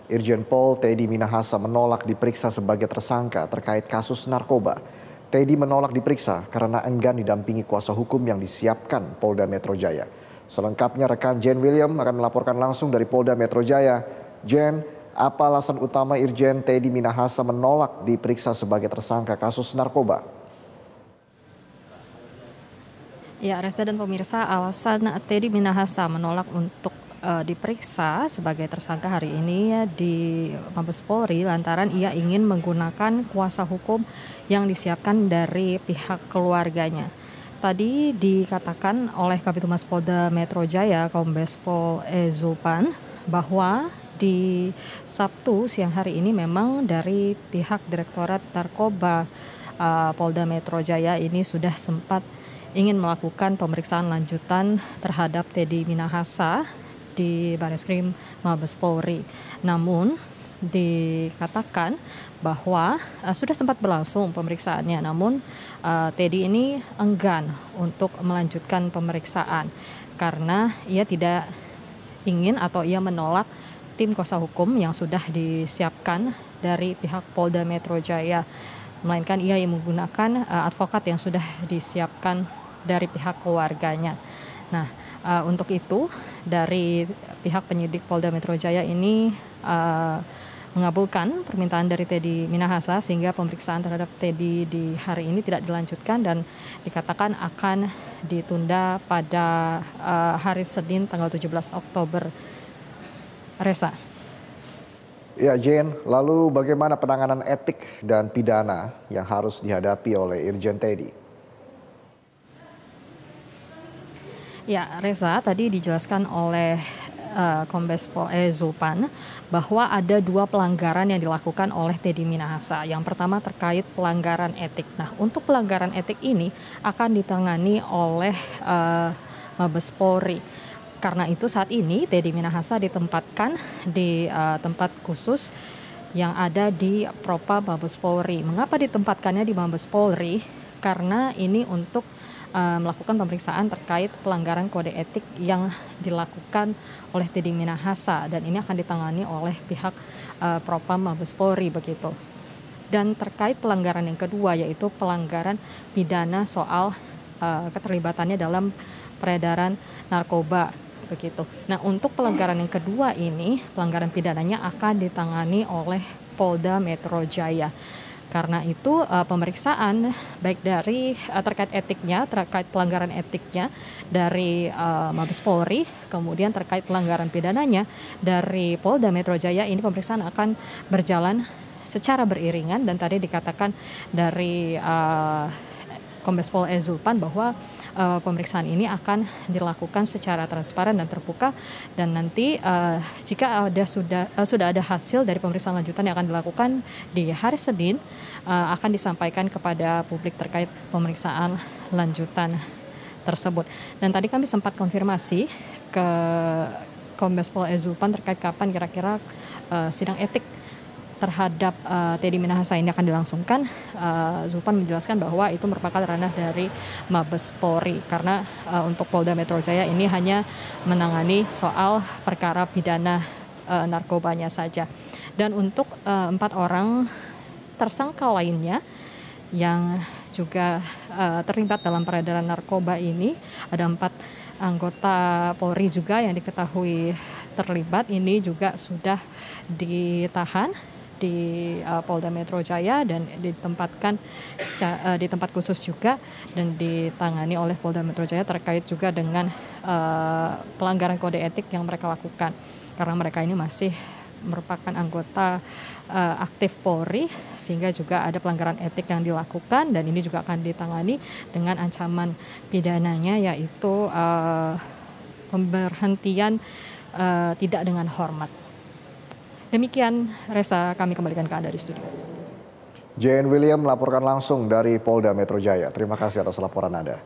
Irjen Pol Teddy Minahasa menolak diperiksa sebagai tersangka terkait kasus narkoba. Teddy menolak diperiksa karena enggan didampingi kuasa hukum yang disiapkan Polda Metro Jaya. Selengkapnya rekan Jen William akan melaporkan langsung dari Polda Metro Jaya. Jen, apa alasan utama Irjen Teddy Minahasa menolak diperiksa sebagai tersangka kasus narkoba? Ya, Reza dan pemirsa, alasan Teddy Minahasa menolak untuk diperiksa sebagai tersangka hari ini ya di Mabes Polri lantaran ia ingin menggunakan kuasa hukum yang disiapkan dari pihak keluarganya. Tadi dikatakan oleh Kabitumas Polda Metro Jaya, Kombes Pol Zulpan, bahwa di Sabtu siang hari ini memang dari pihak Direktorat Narkoba Polda Metro Jaya ini sudah sempat ingin melakukan pemeriksaan lanjutan terhadap Teddy Minahasa di Bareskrim Mabes Polri. Namun dikatakan bahwa sudah sempat berlangsung pemeriksaannya, namun Teddy ini enggan untuk melanjutkan pemeriksaan karena ia tidak ingin atau ia menolak tim kuasa hukum yang sudah disiapkan dari pihak Polda Metro Jaya, melainkan ia yang menggunakan advokat yang sudah disiapkan dari pihak keluarganya. Nah, untuk itu dari pihak penyidik Polda Metro Jaya ini mengabulkan permintaan dari Teddy Minahasa sehingga pemeriksaan terhadap Teddy di hari ini tidak dilanjutkan dan dikatakan akan ditunda pada hari Senin tanggal 17 Oktober. Reza. Ya, Jen, lalu bagaimana penanganan etik dan pidana yang harus dihadapi oleh Irjen Teddy? Ya, Reza, tadi dijelaskan oleh Kombes Pol Zulpan bahwa ada dua pelanggaran yang dilakukan oleh Teddy Minahasa. Yang pertama terkait pelanggaran etik. Nah, untuk pelanggaran etik ini akan ditangani oleh Mabes Polri. Karena itu saat ini Teddy Minahasa ditempatkan di tempat khusus yang ada di Propam Mabes Polri. Mengapa ditempatkannya di Mabes Polri? Karena ini untuk melakukan pemeriksaan terkait pelanggaran kode etik yang dilakukan oleh Teddy Minahasa dan ini akan ditangani oleh pihak Propam Mabes Polri begitu. Dan terkait pelanggaran yang kedua yaitu pelanggaran pidana soal keterlibatannya dalam peredaran narkoba begitu. Nah, untuk pelanggaran yang kedua ini, pelanggaran pidananya akan ditangani oleh Polda Metro Jaya. Karena itu pemeriksaan baik dari terkait etiknya, terkait pelanggaran etiknya dari Mabes Polri, kemudian terkait pelanggaran pidananya dari Polda Metro Jaya, ini pemeriksaan akan berjalan secara beriringan dan tadi dikatakan dari Kombes Pol Zulpan bahwa pemeriksaan ini akan dilakukan secara transparan dan terbuka dan nanti jika sudah ada hasil dari pemeriksaan lanjutan yang akan dilakukan di hari Senin akan disampaikan kepada publik terkait pemeriksaan lanjutan tersebut. Dan tadi kami sempat konfirmasi ke Kombes Pol Zulpan terkait kapan kira-kira sidang etik terhadap Teddy Minahasa ini akan dilangsungkan. Zulpan menjelaskan bahwa itu merupakan ranah dari Mabes Polri karena untuk Polda Metro Jaya ini hanya menangani soal perkara pidana narkobanya saja. Dan untuk 4 orang tersangka lainnya yang juga terlibat dalam peredaran narkoba ini, ada 4 anggota Polri juga yang diketahui terlibat, ini juga sudah ditahan di Polda Metro Jaya dan ditempatkan di tempat khusus juga dan ditangani oleh Polda Metro Jaya terkait juga dengan pelanggaran kode etik yang mereka lakukan karena mereka ini masih merupakan anggota aktif Polri sehingga juga ada pelanggaran etik yang dilakukan dan ini juga akan ditangani dengan ancaman pidananya yaitu pemberhentian tidak dengan hormat. Demikian, Reza, kami kembalikan ke Anda di studio. Jen William melaporkan langsung dari Polda Metro Jaya. Terima kasih atas laporan Anda.